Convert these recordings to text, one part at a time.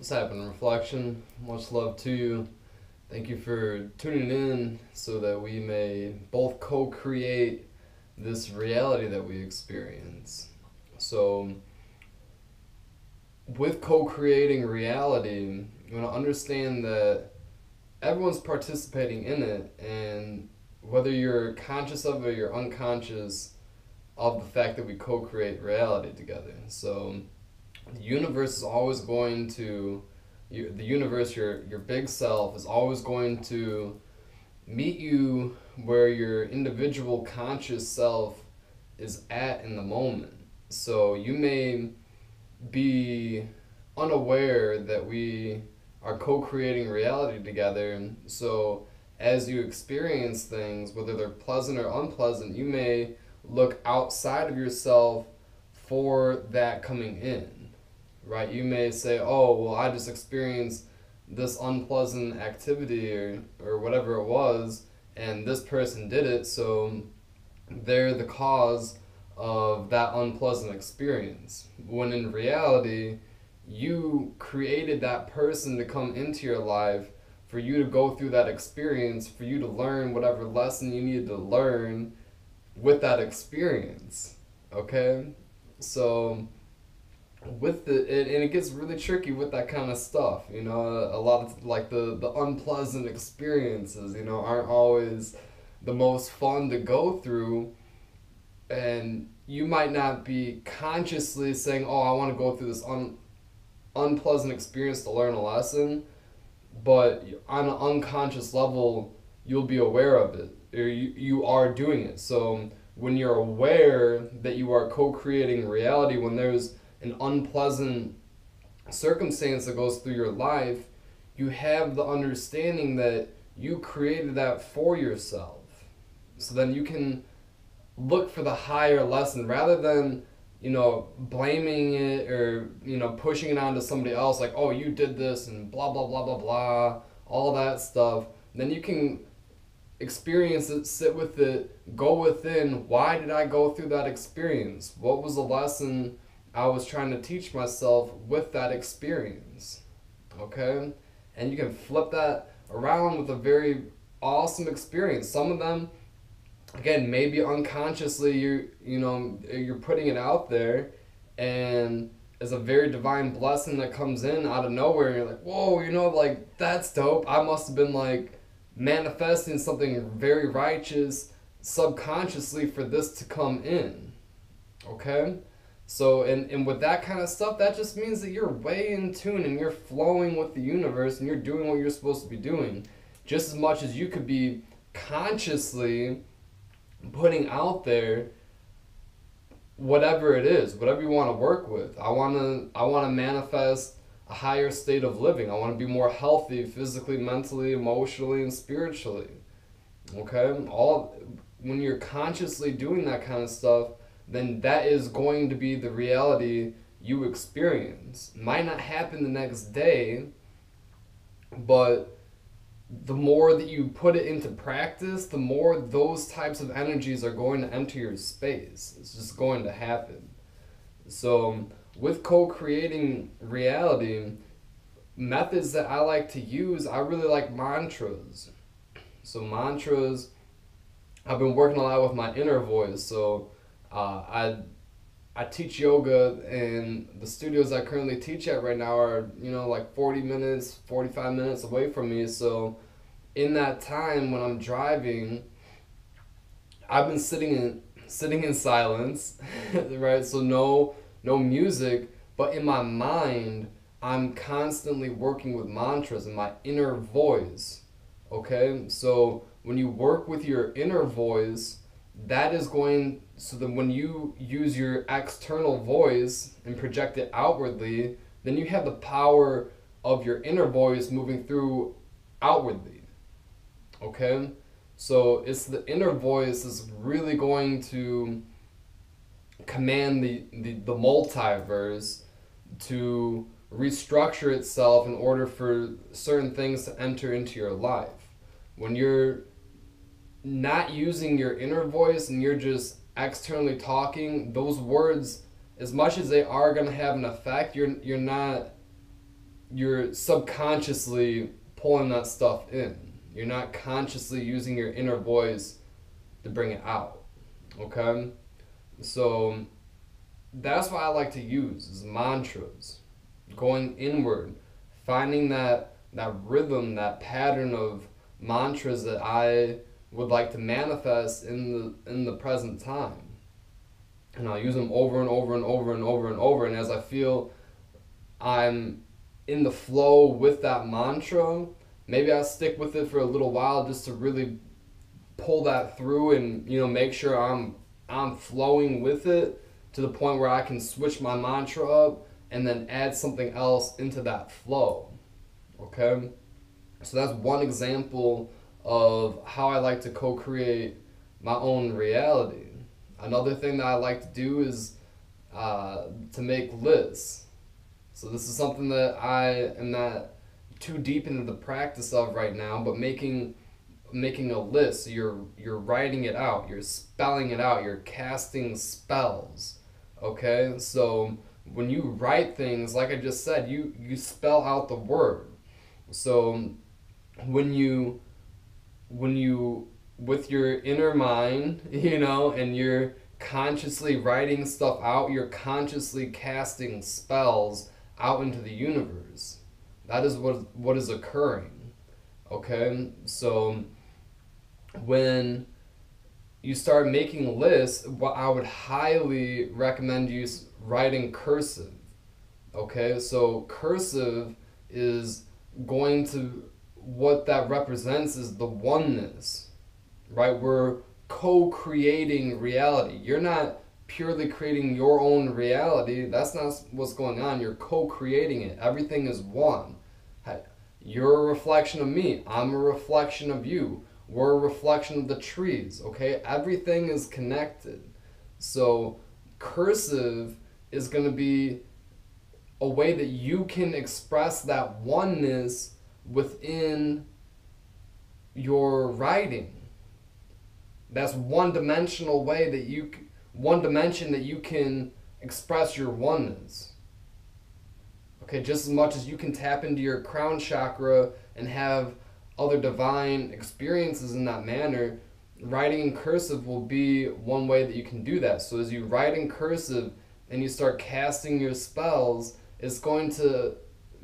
What's happening, Reflection? Much love to you. Thank you for tuning in so that we may both co create this reality that we experience. So, with co creating reality, you want to understand that everyone's participating in it, and whether you're conscious of it or you're unconscious of the fact that we co create reality together. So, the universe is always going to the universe, your big self is always going to meet you where your individual conscious self is at in the moment. So you may be unaware that we are co-creating reality together. So as you experience things, whether they're pleasant or unpleasant, you may look outside of yourself for that coming in, right? You may say, oh, well, I just experienced this unpleasant activity or whatever it was, and this person did it, so they're the cause of that unpleasant experience. When in reality, you created that person to come into your life for you to go through that experience, for you to learn whatever lesson you needed to learn with that experience. Okay? So with and it gets really tricky with that kind of stuff, a lot of like the unpleasant experiences, aren't always the most fun to go through, and you might not be consciously saying, oh, I want to go through this unpleasant experience to learn a lesson, but on an unconscious level you'll be aware of it, or you are doing it. So when you're aware that you are co-creating reality, when there's an unpleasant circumstance that goes through your life, you have the understanding that you created that for yourself. So then you can look for the higher lesson rather than, blaming it or, pushing it onto somebody else, like, oh, you did this and blah, blah, blah, blah, blah, all that stuff. Then you can experience it, sit with it, go within. Why did I go through that experience? What was the lesson I was trying to teach myself with that experience? Okay? And you can flip that around with a very awesome experience. Some of them, again, maybe unconsciously you're putting it out there, and it's a very divine blessing that comes in out of nowhere, and you're like, whoa, like, that's dope. I must have been like manifesting something very righteous subconsciously for this to come in. Okay? So, and with that kind of stuff, that just means that you're way in tune and you're flowing with the universe and you're doing what you're supposed to be doing. Just as much as you could be consciously putting out there whatever it is, whatever you want to work with. I want to manifest a higher state of living. I want to be more healthy physically, mentally, emotionally, and spiritually. Okay? When you're consciously doing that kind of stuff, then that is going to be the reality you experience. Might not happen the next day, but the more that you put it into practice, the more those types of energies are going to enter your space. It's just going to happen. So with co-creating reality, methods that I like to use, I really like mantras. So mantras, I've been working a lot with my inner voice. So I teach yoga, and the studios I currently teach at right now are, like 40 minutes, 45 minutes away from me. So in that time when I'm driving, I've been sitting in silence, right? So no music, but in my mind, I'm constantly working with mantras in my inner voice. Okay? So when you work with your inner voice, that is going, so that when you use your external voice and project it outwardly, then you have the power of your inner voice moving through outwardly. Okay? So it's the inner voice is really going to command the multiverse to restructure itself in order for certain things to enter into your life. When you're not using your inner voice and you're just externally talking, those words, as much as they are going to have an effect, you're not you're subconsciously pulling that stuff in. You're not consciously using your inner voice to bring it out. Okay? So that's what I like to use is mantras. Going inward, finding that rhythm, that pattern of mantras that I would like to manifest in the present time. And I'll use them over and over and over and over and over. And as I feel I'm in the flow with that mantra, maybe I'll stick with it for a little while just to really pull that through and make sure I'm flowing with it to the point where I can switch my mantra up and then add something else into that flow. Okay? So that's one example of how I like to co-create my own reality. Another thing that I like to do is to make lists. So this is something that I am not too deep into the practice of right now, but making a list. So you're writing it out, you're spelling it out, you're casting spells. Okay? So when you write things, like I just said, you spell out the word. So when you with your inner mind, and you're consciously writing stuff out, you're consciously casting spells out into the universe. That is what is occurring. Okay? So when you start making lists, what I would highly recommend you writing cursive. Okay? So cursive is going to, what that represents is the oneness, right? We're co-creating reality. You're not purely creating your own reality. That's not what's going on. You're co-creating it. Everything is one. You're a reflection of me. I'm a reflection of you. We're a reflection of the trees, okay? Everything is connected. So cursive is going to be a way that you can express that oneness within your writing. That's one dimension that you can express your oneness. Okay, just as much as you can tap into your crown chakra and have other divine experiences in that manner, writing in cursive will be one way that you can do that. So as you write in cursive and you start casting your spells, it's going to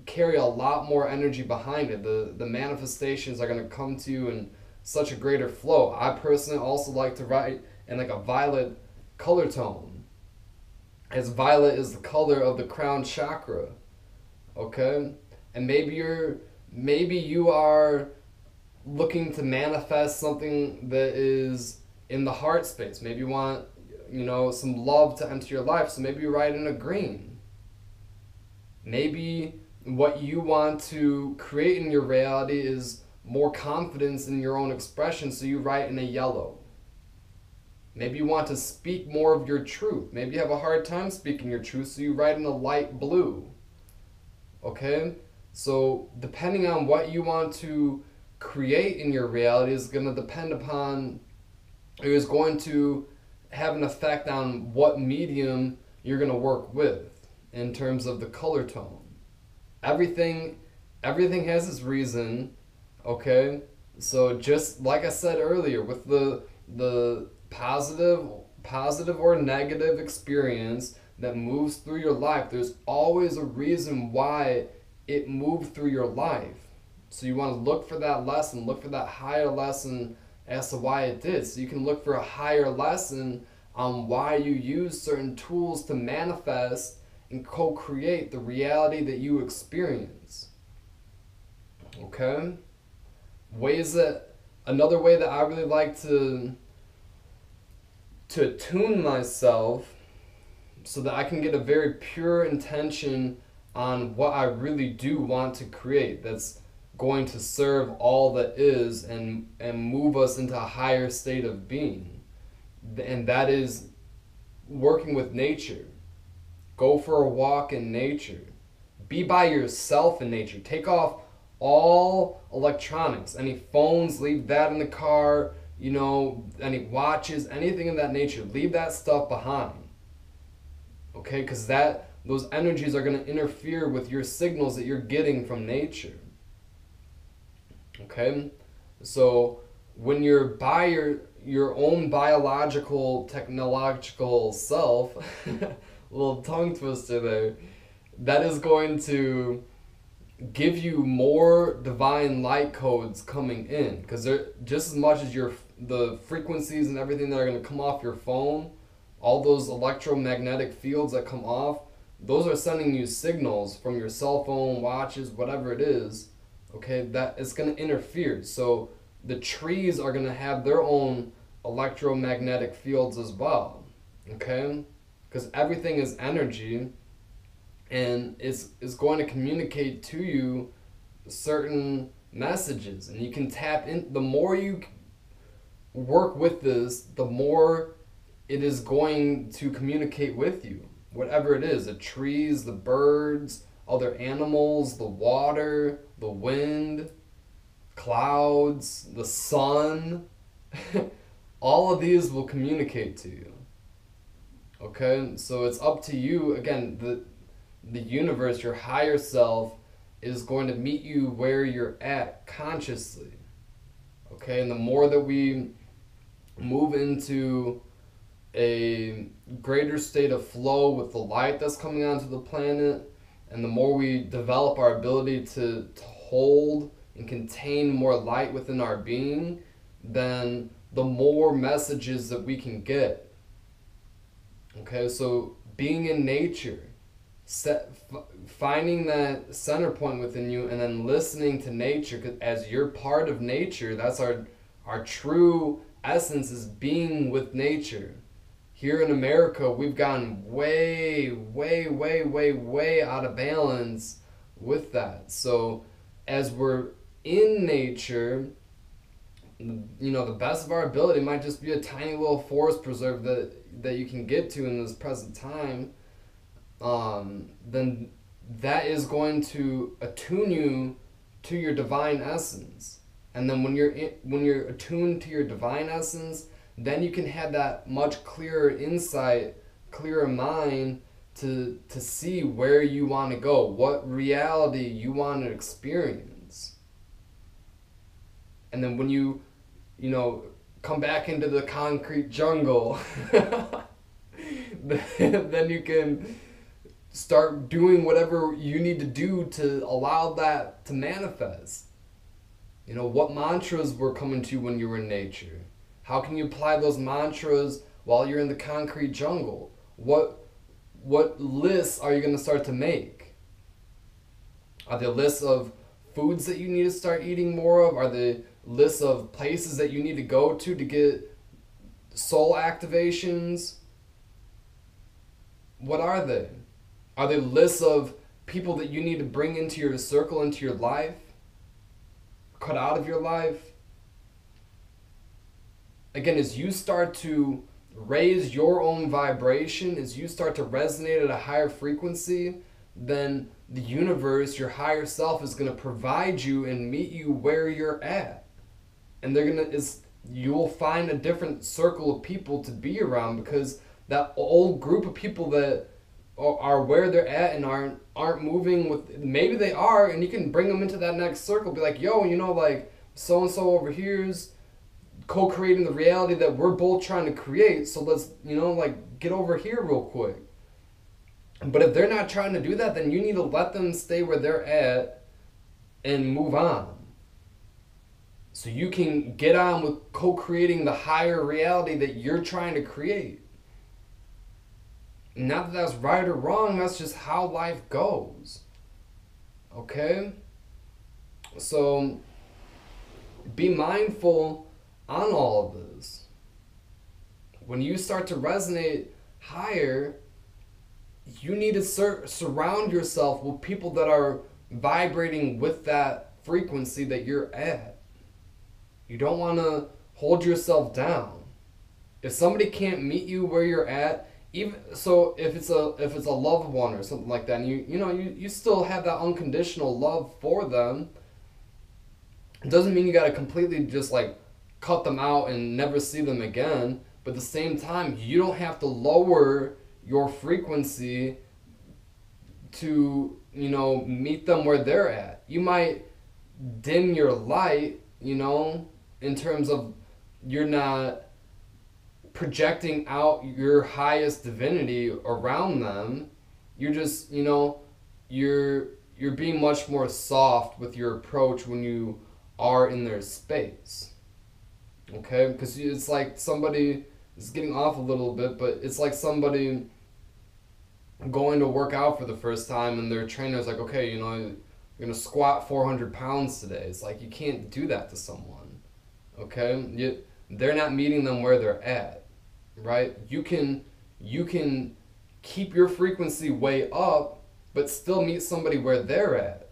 carry a lot more energy behind it. The manifestations are going to come to you in such a greater flow. I personally also like to write in like a violet color tone, as violet is the color of the crown chakra. Okay? And maybe you are looking to manifest something that is in the heart space. Maybe you want, some love to enter your life, so maybe you write in a green. Maybe what you want to create in your reality is more confidence in your own expression, so you write in a yellow. Maybe you want to speak more of your truth. Maybe you have a hard time speaking your truth, so you write in a light blue. Okay? So depending on what you want to create in your reality is going to depend upon, it is going to have an effect on what medium you're going to work with in terms of the color tone. Everything has its reason, okay? So just like I said earlier, with the positive or negative experience that moves through your life, there's always a reason why it moved through your life. So you want to look for that lesson, look for that higher lesson as to why it did. So you can look for a higher lesson on why you use certain tools to manifest and co-create the reality that you experience. Okay? Another way that I really like to attune myself so that I can get a very pure intention on what I really do want to create, that's going to serve all that is and move us into a higher state of being. And that is working with nature. Go for a walk in nature. Be by yourself in nature. Take off all electronics. Any phones, leave that in the car. Any watches, anything of that nature. Leave that stuff behind. Okay? Because those energies are going to interfere with your signals that you're getting from nature. Okay? So when you're by your own biological, technological self, little tongue twister there, that is going to give you more divine light codes coming in, because they're just as much as the frequencies and everything that are going to come off your phone, all those electromagnetic fields that come off, those are sending you signals from your cell phone, watches, whatever it is, okay, that it's going to interfere. So the trees are going to have their own electromagnetic fields as well, okay, because everything is energy, and is going to communicate to you certain messages, and you can tap in. The more you work with this, the more it is going to communicate with you, whatever it is, the trees, the birds, other animals, the water, the wind, clouds, the sun. All of these will communicate to you, okay? So it's up to you. Again, the universe, your higher self, is going to meet you where you're at consciously, okay? And the more that we move into a greater state of flow with the light that's coming onto the planet, and the more we develop our ability to hold and contain more light within our being, then the more messages that we can get. Okay, so being in nature, finding that center point within you, and then listening to nature, 'cause as you're part of nature, that's our true essence, is being with nature. Here in America, we've gotten way out of balance with that. So as we're in nature, you know, the best of our ability might just be a tiny little forest preserve that you can get to in this present time. Then that is going to attune you to your divine essence. And then when you're attuned to your divine essence, then you can have that much clearer insight, clearer mind to see where you want to go, what reality you want to experience. And then when you come back into the concrete jungle, then you can start doing whatever you need to do to allow that to manifest. You know, what mantras were coming to you when you were in nature? How can you apply those mantras while you're in the concrete jungle? What lists are you going to start to make? Are there lists of foods that you need to start eating more of? Are there lists of places that you need to go to get soul activations? What are they? Are there lists of people that you need to bring into your circle, into your life? Cut out of your life? Again, as you start to raise your own vibration, as you start to resonate at a higher frequency, then the universe, your higher self, is going to provide you and meet you where you're at. And you'll find a different circle of people to be around, because that old group of people that are where they're at and aren't moving with, maybe they are, and you can bring them into that next circle. Be like, yo, like so and so over here's co-creating the reality that we're both trying to create, so let's get over here real quick. But if they're not trying to do that, then you need to let them stay where they're at and move on, so you can get on with co-creating the higher reality that you're trying to create. Not that that's right or wrong, that's just how life goes. Okay? So be mindful on all of this. When you start to resonate higher, you need to surround yourself with people that are vibrating with that frequency that you're at. You don't want to hold yourself down. If somebody can't meet you where you're at, even so, if it's a loved one or something like that, and you still have that unconditional love for them, it doesn't mean you got to completely just cut them out and never see them again. But at the same time, you don't have to lower your frequency to, meet them where they're at. You might dim your light, in terms of you're not projecting out your highest divinity around them. You're just, you're being much more soft with your approach when you are in their space. Okay? Because it's like somebody is getting off a little bit, but it's like somebody going to work out for the first time and their trainer's like, okay, you're going to squat 400 pounds today. It's like, you can't do that to someone. Okay? They're not meeting them where they're at. Right? You can keep your frequency way up, but still meet somebody where they're at.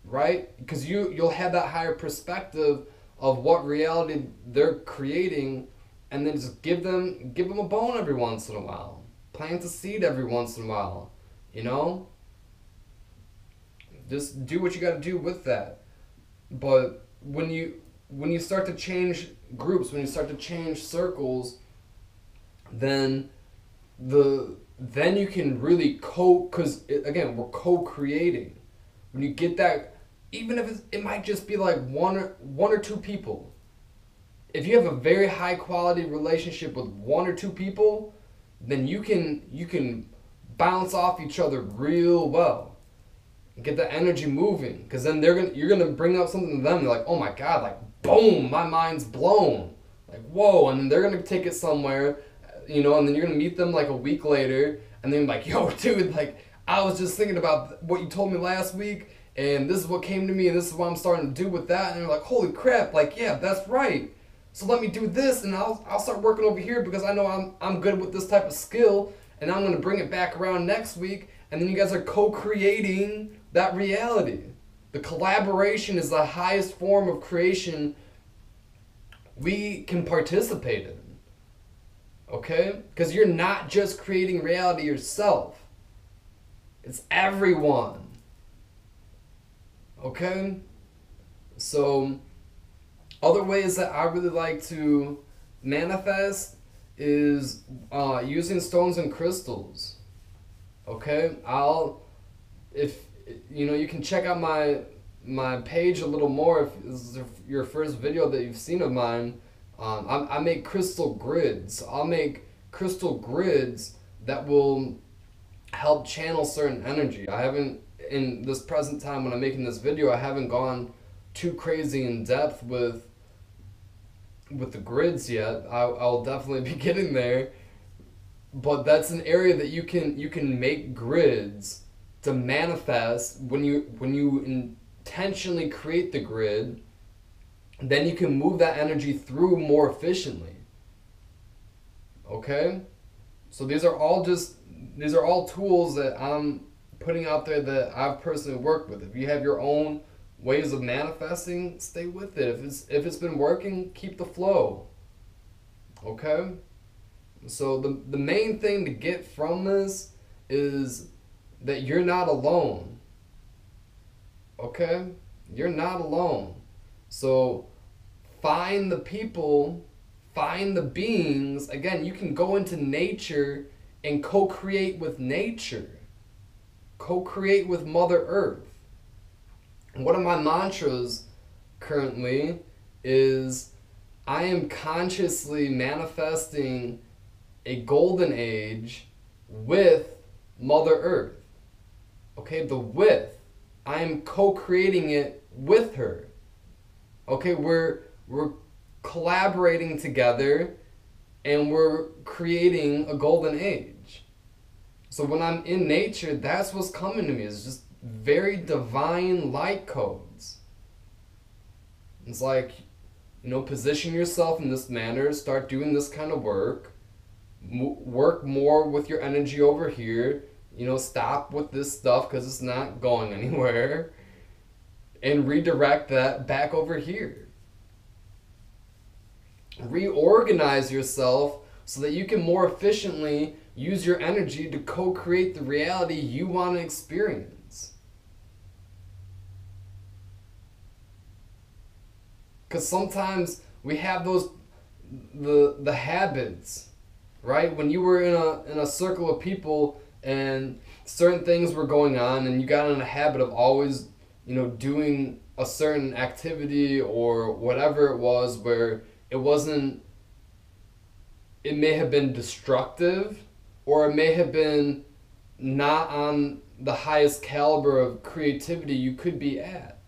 Right? Because you'll have that higher perspective of what reality they're creating, and then just give them a bone every once in a while. Plant a seed every once in a while. Just do what you got to do with that. But when you start to change groups, when you start to change circles, then you can really because again, we're co-creating. When you get that, even if it might just be like one or two people. If you have a very high quality relationship with one or two people, then you can bounce off each other real well. Get the energy moving, because then you're gonna bring up something to them. They're like, oh my god, like boom, my mind's blown. Like whoa, and then they're gonna take it somewhere, and then you're gonna meet them like a week later, and then like, yo, dude, like I was just thinking about what you told me last week, and this is what came to me, and this is what I'm starting to do with that, and they're like, holy crap, like yeah, that's right. So let me do this, and I'll start working over here because I know I'm good with this type of skill, and I'm gonna bring it back around next week, and then you guys are co-creating that reality. The collaboration is the highest form of creation we can participate in. Okay? Because you're not just creating reality yourself. It's everyone. Okay? So, other ways that I really like to manifest is using stones and crystals. Okay? You can check out my page a little more if this is your first video that you've seen of mine. I make crystal grids. I'll make crystal grids that will help channel certain energy. I haven't, in this present time when I'm making this video, I haven't gone too crazy in depth with the grids yet. I'll definitely be getting there. But that's an area that you can make grids to manifest. When you intentionally create the grid, then you can move that energy through more efficiently. Okay? So these are all tools that I'm putting out there that I've personally worked with. If you have your own ways of manifesting, stay with it. If it's been working, keep the flow. Okay? So the main thing to get from this is that you're not alone. Okay? You're not alone. So find the people, find the beings. Again, you can go into nature and co-create with nature. Co-create with Mother Earth. And one of my mantras currently is I am consciously manifesting a golden age with Mother Earth. Okay, the with. I am co-creating it with her. Okay, we're collaborating together and we're creating a golden age. So when I'm in nature, that's what's coming to me. It's just very divine light codes. It's like, position yourself in this manner, start doing this kind of work, work more with your energy over here, stop with this stuff because it's not going anywhere, and redirect that back over here. Reorganize yourself so that you can more efficiently use your energy to co-create the reality you want to experience. Because sometimes we have the habits, right? When you were in a circle of people and certain things were going on, and you got in a habit of always, doing a certain activity or whatever it was, where it wasn't, it may have been destructive, or it may have been not on the highest caliber of creativity you could be at.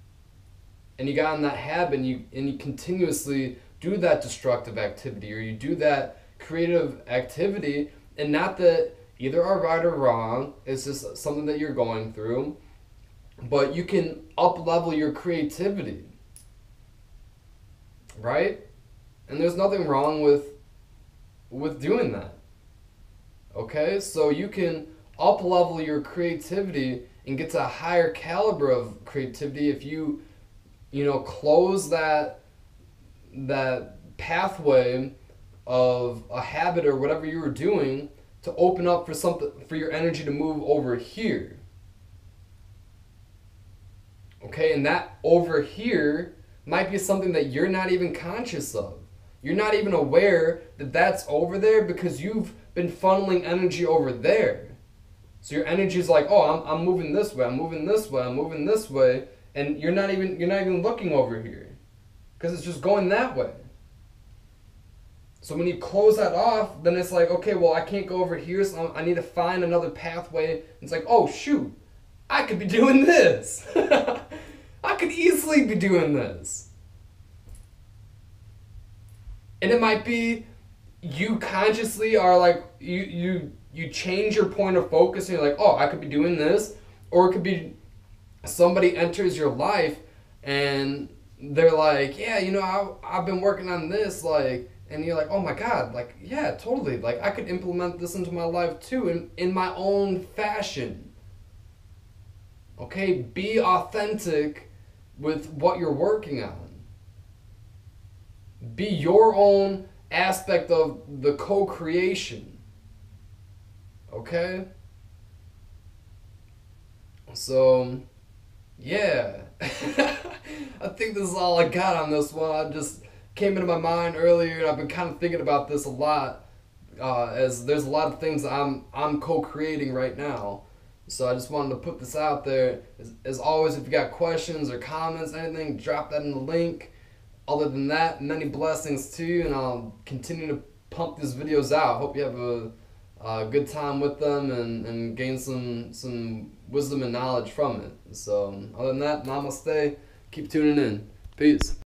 And you got in that habit, and you continuously do that destructive activity, or you do that creative activity, and not that either are right or wrong, it's just something that you're going through, but you can up level your creativity, right? And there's nothing wrong with doing that. Okay, so you can up level your creativity and get to a higher caliber of creativity if you close that pathway of a habit or whatever you were doing to open up for something, for your energy to move over here. Okay, and that over here might be something that you're not even conscious of. You're not even aware that that's over there because you've been funneling energy over there. So your energy is like, oh, I'm moving this way, I'm moving this way, I'm moving this way, and you're not even looking over here because it's just going that way. So when you close that off, then it's like, okay, well, I can't go over here, so I need to find another pathway. It's like, oh, shoot, I could be doing this. I could easily be doing this. And it might be you consciously are like, you change your point of focus and you're like, oh, I could be doing this. Or it could be somebody enters your life and they're like, yeah, I've been working on this, like, and you're like, oh my God, like, yeah, totally. Like, I could implement this into my life too in my own fashion. Okay, be authentic with what you're working on. Be your own aspect of the co-creation. Okay? So, yeah. I think this is all I got on this one. I just came into my mind earlier, and I've been kind of thinking about this a lot, as there's a lot of things I'm co-creating right now. So I just wanted to put this out there. As always, if you got questions or comments, anything, drop that in the link. Other than that, many blessings to you, and I'll continue to pump these videos out. Hope you have a good time with them and gain some wisdom and knowledge from it. So other than that, namaste. Keep tuning in. Peace.